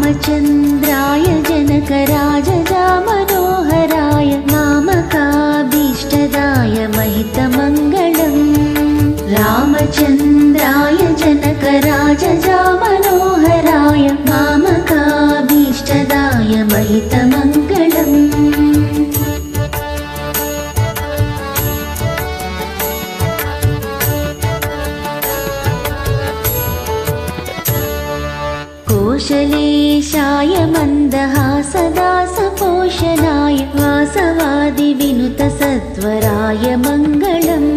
रामचन्द्राय जनकराजजामनोहराय मामकाभीष्टदाय महितमङ्गलम् रामचन्द्राय जनकराजजामनोहराय मामकाभीष्टदाय महितमङ्गलम् कौशलेशाय मन्दहासदासपोषणाय वासवादिविनुतसत्वराय Mangalam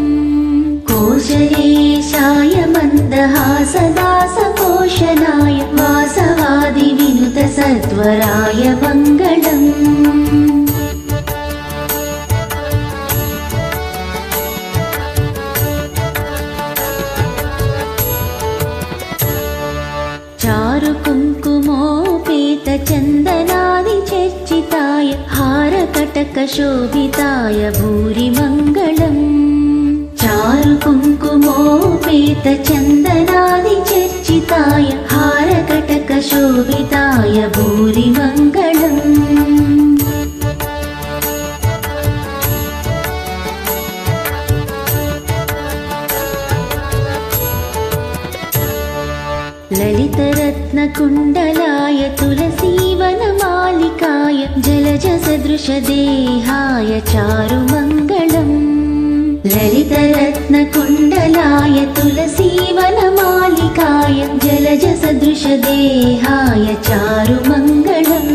कौशलेशाय मन्दहासदासपोषणाय वासवादिविनुतसत्वराय Mangalam चारुकुङ्कुमोपेतचन्दनादिचर्चिताय हारकटकशोभिताय भूरिमङ्गलम् चारुकुङ्कुमोपेतचन्दनादिचर्चिताय हारकटकशोभिताय भूरिमङ्गलम् ललितरत्नकुण्डलाय तुलसीवनमालिकाय जलजसदृशदेहाय चारुमङ्गलम् ललितरत्नकुण्डलाय तुलसीवनमालिकाय जलजसदृशदेहाय चारुमङ्गलम्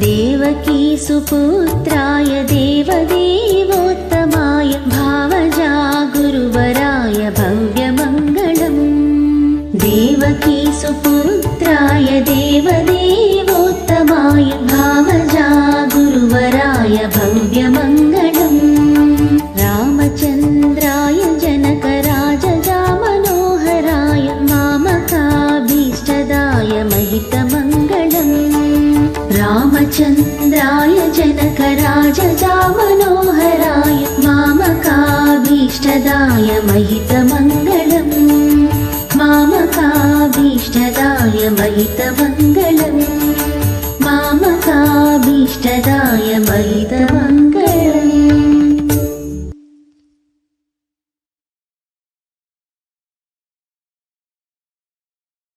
Devaki सुपुत्राय देवदेवोत्तमाय भावजा गुरुवराय भव्यमङ्गलम् Devaki सुपुत्राय देवदेवोत्तमाय भावजा गुरुवराय भव्यमङ्गलम् रामचन्द्राय जनकराजजामनोहराय मामकाभीष्टदाय महितमङ्गलम् रामचन्द्राय जनकराजजामनोहराय मामकाभीष्टदाय महितमङ्गलम् मामकाभीष्टदाय महितमङ्गलम् मामकाभीष्टदाय महितमङ्गलम्।